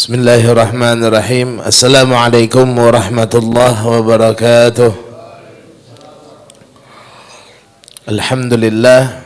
Bismillahirrahmanirrahim. Assalamualaikum warahmatullahi wabarakatuh. Alhamdulillah,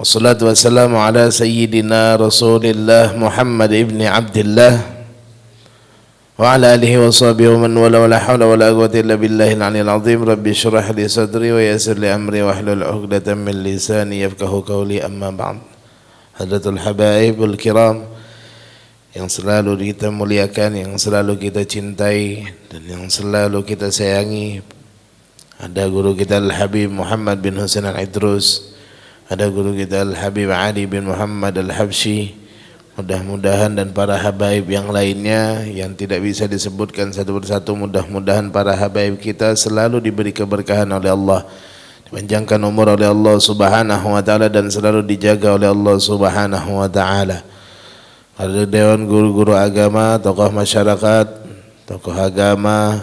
wassalatu wassalamu ala sayyidina Rasulillah Muhammad ibn Abdillah wa ala alihi wa sahbihi wa man wala wa la hawla wa la quwwata illa billahil aliyyil azim. Rabbi shrah li sadri wa yassir li amri wa hlul 'uqdatam min lisani yafqahu qawli. Amma ba'd. Hadratul habaibul kiram yang selalu kita muliakan, yang selalu kita cintai dan yang selalu kita sayangi, ada guru kita Al-Habib Muhammad bin Husain Al-Idrus, ada guru kita Al-Habib Ali bin Muhammad Al-Habsyi. Mudah-mudahan dan para habaib yang lainnya yang tidak bisa disebutkan satu persatu, mudah-mudahan para habaib kita selalu diberi keberkahan oleh Allah, dipanjangkan umur oleh Allah Subhanahu wa taala dan selalu dijaga oleh Allah Subhanahu wa taala. Ada dewan guru-guru agama, tokoh masyarakat, tokoh agama,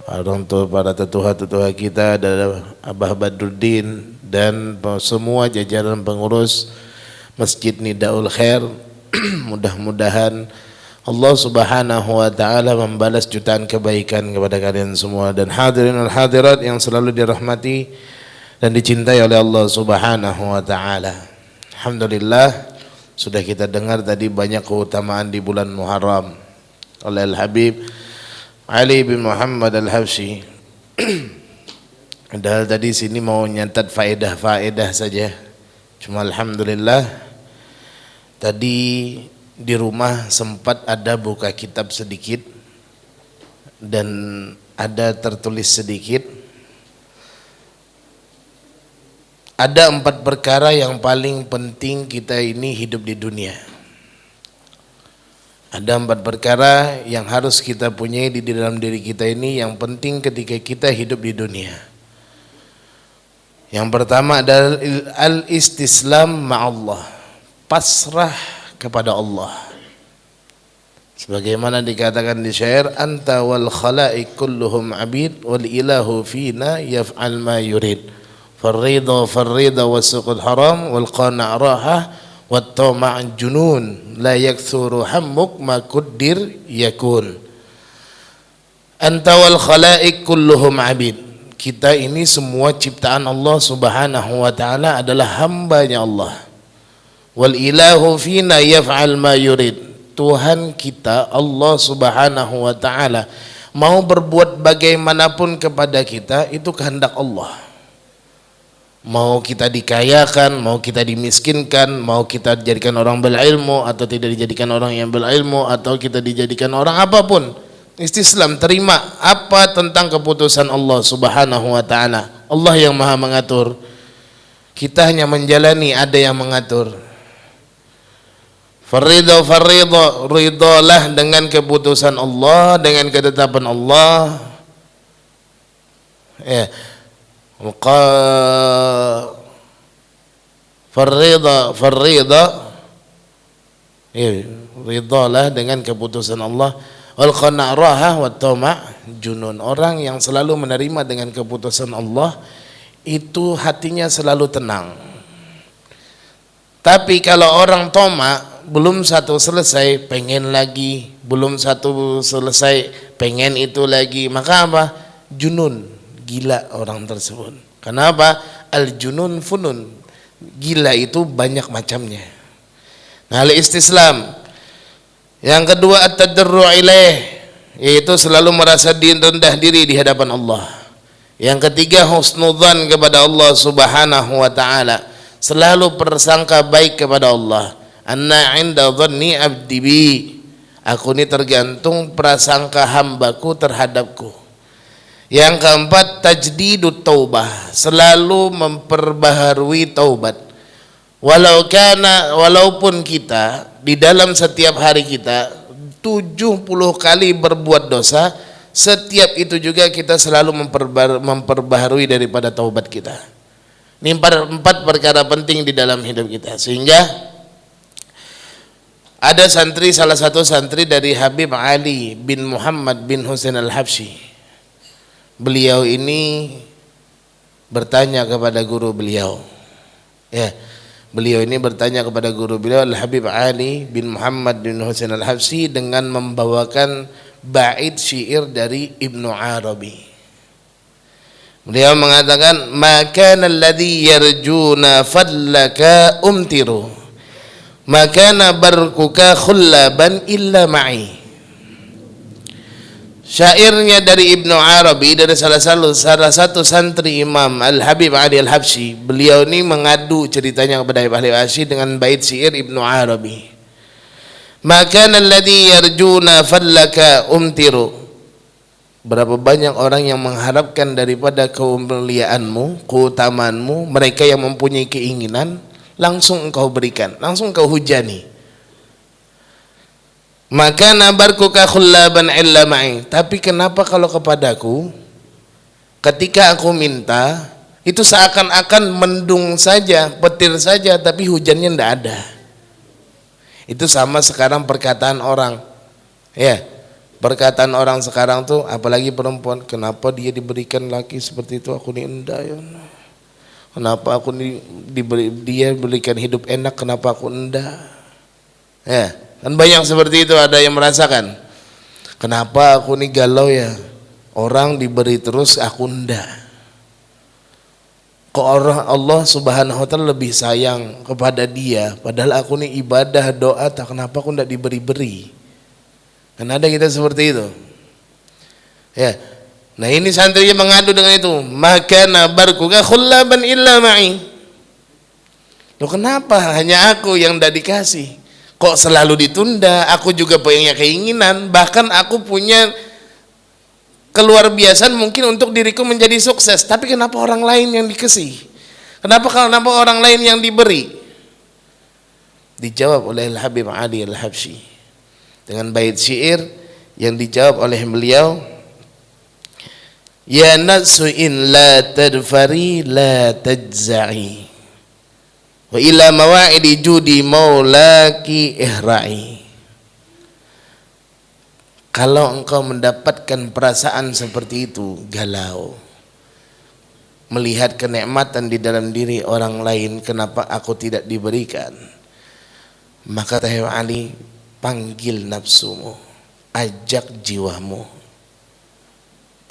orang tua, para tetua-tetua kita, ada Abah Badruddin dan semua jajaran pengurus Masjid Nidaul Khair. Mudah-mudahan Allah Subhanahu wa taala membalas jutaan kebaikan kepada kalian semua, dan hadirin dan hadirat yang selalu dirahmati dan dicintai oleh Allah Subhanahu wa taala. Alhamdulillah, sudah kita dengar tadi banyak keutamaan di bulan Muharram oleh Al-Habib Ali bin Muhammad Al-Habsyi. Padahal tadi sini mau nyantat faedah-faedah saja. Cuma alhamdulillah tadi di rumah sempat ada buka kitab sedikit dan ada tertulis sedikit. Ada 4 perkara yang paling penting kita ini hidup di dunia. Ada 4 perkara yang harus kita punyai di dalam diri kita ini yang penting ketika kita hidup di dunia. Yang pertama adalah al-istislam ma'allah, pasrah kepada Allah. Sebagaimana dikatakan di syair, anta wal khalaik kulluhum abid wal ilahu fina yaf'al ma yurid. Farrida wasuqul haram wal qana' raha wat tama' junun la yakthuru hammuk ma quddir yakun. Anta wal khalaik kulluhum abid. Kita ini semua ciptaan Allah Subhanahu wa taala adalah hambanya Allah. Wal ilahu fina yaf'al ma yurid. Tuhan kita Allah Subhanahu wa taala mau berbuat bagaimanapun kepada kita itu kehendak Allah. Mau kita dikayakan, mau kita dimiskinkan, mau kita dijadikan orang berilmu atau tidak dijadikan orang yang berilmu, atau kita dijadikan orang apapun, istislam, terima apa tentang keputusan Allah Subhanahu wa taala. Allah yang Maha mengatur, kita hanya menjalani, ada yang mengatur. Farridha ridalah dengan keputusan Allah, dengan ketetapan Allah. Ya. Farrida ridalah dengan keputusan Allah. Wal qana' raha wat tama' junun. Orang yang selalu menerima dengan keputusan Allah itu hatinya selalu tenang. Tapi kalau orang toma, belum satu selesai pengen lagi, belum satu selesai pengen itu lagi, maka apa? Junun, gila orang tersebut. Kenapa? Al-junun funun. Gila itu banyak macamnya. Nah, al-istislam. Yang kedua at-tadarru' ilaih, yaitu selalu merasa rendah diri di hadapan Allah. Yang ketiga husnudzan kepada Allah Subhanahu wa taala. Selalu bersangka baik kepada Allah. Anna 'inda dhanni 'abdi bi. Aku ini tergantung prasangka hambaku terhadapku. Yang keempat tajdidut taubah, selalu memperbaharui taubat. Walaupun kita di dalam setiap hari kita 70 kali berbuat dosa, setiap itu juga kita selalu memperbaharui daripada taubat kita. Ini 4 perkara penting di dalam hidup kita. Sehingga ada santri, salah satu santri dari Habib Ali bin Muhammad bin Husain Al-Habsyi. Beliau ini bertanya kepada guru beliau, ya, Beliau ini bertanya kepada guru beliau Al-Habib Ali bin Muhammad bin Husain Al-Habsyi dengan membawakan bait syair dari Ibnu Arabi. Beliau mengatakan, "Ma kana alladhi yarjuna fadlaka umtiru, ma kana barkuka khullaban illa ma'i." Syairnya dari Ibnu Arabi, dari salah satu santri Imam Al-Habib Ali Al-Habsyi. Beliau ini mengadu ceritanya kepada Habib Ali Al-Habsyi dengan bait syair Ibnu Arabi. Maka alladhi yarjuna fallaka umtiru. Berapa banyak orang yang mengharapkan daripada kemuliaanmu, keutamaanmu, mereka yang mempunyai keinginan, langsung engkau berikan, langsung engkau hujani. Maka nabarkuka khullaban illa ma'i. Tapi kenapa kalau kepadaku ketika aku minta itu seakan-akan mendung saja, petir saja, tapi hujannya ndak ada. Itu sama sekarang perkataan orang. Ya, perkataan orang sekarang tuh, apalagi perempuan, kenapa dia diberikan laki seperti itu, aku ini enggak ya. Kenapa aku dia berikan hidup enak, kenapa aku enggak? Ya. Dan banyak seperti itu, ada yang merasakan, kenapa aku ini galau ya, orang diberi terus aku enggak. Kok orang Allah subhanahu wa ta'ala lebih sayang kepada dia, padahal aku ini ibadah, doa, tak kenapa aku enggak diberi-beri. Kan ada kita seperti itu. Ya. Nah ini santrinya mengadu dengan itu, maka nabarkuka khullaban illa ma'i. Loh kenapa hanya aku yang enggak dikasih? Kok selalu ditunda? Aku juga punya keinginan, bahkan aku punya keluar biasaan mungkin untuk diriku menjadi sukses, tapi kenapa orang lain yang dikasih? Kenapa orang lain yang diberi? Dijawab oleh Al-Habib Ali Al-Habsyi dengan bait syair yang dijawab oleh beliau, ya nasu in la tadfari la tajza'i, wa ila mawa'idi judi maulaki ihra'i. Kalau engkau mendapatkan perasaan seperti itu, galau, melihat kenikmatan di dalam diri orang lain, kenapa aku tidak diberikan, maka Habib Ali, panggil nafsumu, ajak jiwamu.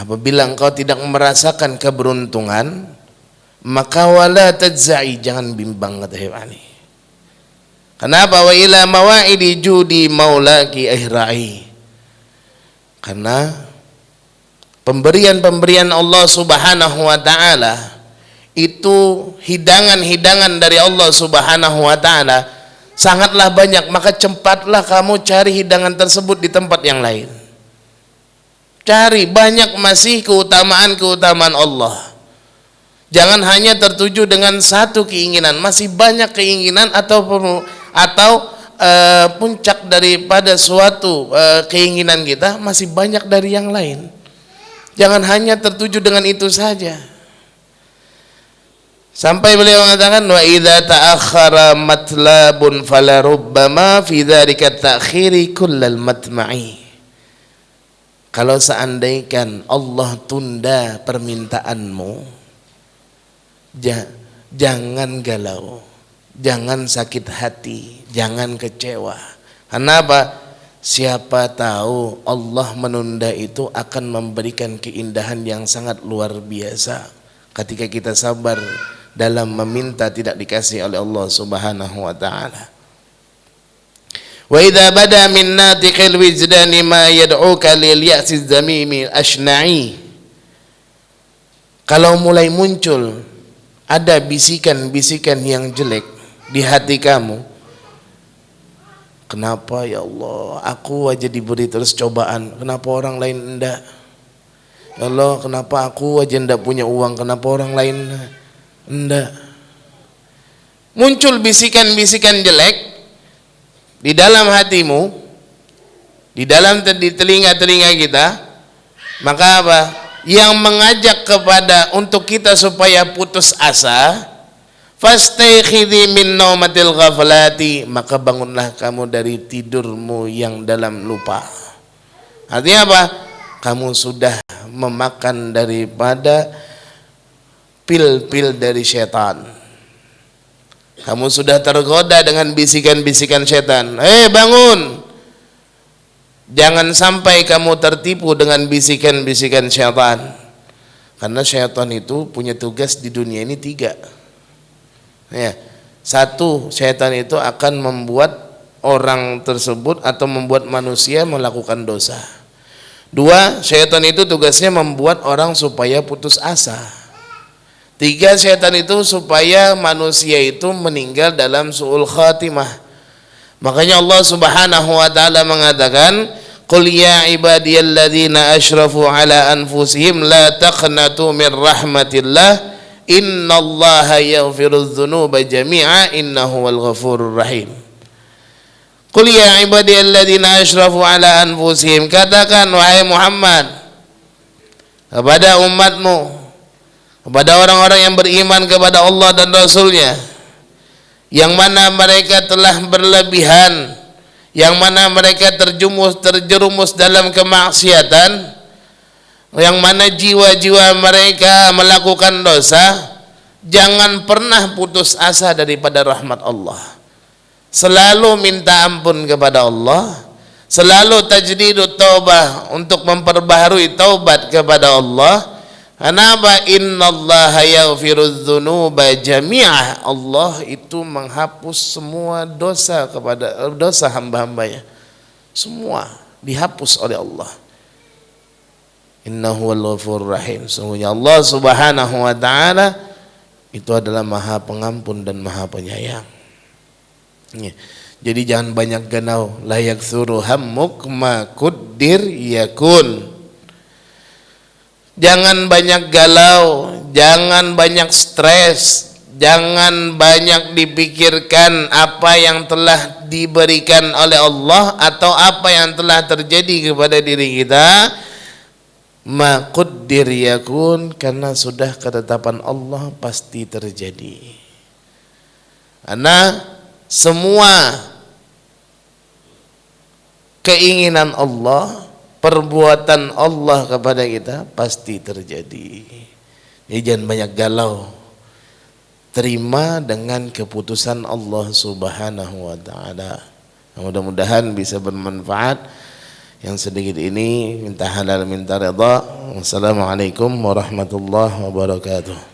Apabila engkau tidak merasakan keberuntungan, maka wala tajza'i, jangan bimbang, kata Habib Ali. Kenapa? Wa ila mawa'idi judi maulaki ihra'i. Karena pemberian-pemberian Allah subhanahu wa ta'ala itu hidangan-hidangan dari Allah subhanahu wa ta'ala sangatlah banyak, maka cepatlah kamu cari hidangan tersebut di tempat yang lain. Cari, banyak masih keutamaan-keutamaan Allah. Jangan hanya tertuju dengan satu keinginan, masih banyak keinginan atau puncak daripada suatu keinginan kita masih banyak dari yang lain. Jangan hanya tertuju dengan itu saja. Sampai beliau mengatakan, wa idza ta'akhkhara matlabun fala rubbama fi dzalika ta'khiri kullal matma'i. Kalau seandainya Allah tunda permintaanmu, jangan galau, jangan sakit hati, jangan kecewa. Kenapa? Siapa tahu Allah menunda itu akan memberikan keindahan yang sangat luar biasa ketika kita sabar dalam meminta tidak dikasih oleh Allah subhanahu wa ta'ala. Wa idza bada min natiqil wijdani ma yad'uka lil ya'si zamimi ashna'i. Kalau mulai muncul ada bisikan-bisikan yang jelek di hati kamu, kenapa ya Allah aku aja diberi terus cobaan, kenapa orang lain enggak? Ya Allah, kenapa aku aja enggak punya uang, kenapa orang lain enggak? Muncul bisikan-bisikan jelek di dalam hatimu, di telinga-telinga kita, maka apa? Yang mengajak kepada untuk kita supaya putus asa, fastaykhidhi min naumatil ghaflati, maka bangunlah kamu dari tidurmu yang dalam lupa. Artinya apa? Kamu sudah memakan daripada pil-pil dari setan. Kamu sudah tergoda dengan bisikan-bisikan setan. Bangun. Jangan sampai kamu tertipu dengan bisikan-bisikan setan. Karena setan itu punya tugas di dunia ini 3. Ya. 1, setan itu akan membuat orang tersebut atau membuat manusia melakukan dosa. 2, setan itu tugasnya membuat orang supaya putus asa. 3, setan itu supaya manusia itu meninggal dalam su'ul khatimah. Makanya Allah Subhanahu wa taala mengatakan, "Qul ya ibadiyalladzina asyrafu ala anfusihim la taqnatu min rahmatillah, innallaha yaghfirudz dzunuba jami'a innahu wal ghafurur rahim." Qul ya ibadiyalladzina asyrafu ala anfusihim, katakan wahai Muhammad kepada umatmu, kepada orang-orang yang beriman kepada Allah dan Rasulnya, yang mana mereka telah berlebihan, yang mana mereka terjerumus dalam kemaksiatan, yang mana jiwa-jiwa mereka melakukan dosa, jangan pernah putus asa daripada rahmat Allah. Selalu minta ampun kepada Allah, selalu tajdidut taubah, untuk memperbaharui taubat kepada Allah. Kenapa? Innallaha yaghfirudz dzunuba jami'ah. Allah itu menghapus semua dosa kepada dosa hamba-hambanya. Semua dihapus oleh Allah. Innahu wal ghafurur rahim. Sungguhnya Allah Subhanahu wa taala itu adalah Maha Pengampun dan Maha Penyayang. Jadi jangan banyak ganau. La yaktsuru hammuk ma quddir yakun. Jangan banyak galau, jangan banyak stres, jangan banyak dipikirkan apa yang telah diberikan oleh Allah atau apa yang telah terjadi kepada diri kita. Ma quddir yakun, karena sudah ketetapan Allah pasti terjadi. Karena semua keinginan Allah, perbuatan Allah kepada kita pasti terjadi. Jadi jangan banyak galau. Terima dengan keputusan Allah Subhanahu wa taala. Mudah-mudahan bisa bermanfaat. Yang sedikit ini minta halal minta redha. Wassalamualaikum warahmatullahi wabarakatuh.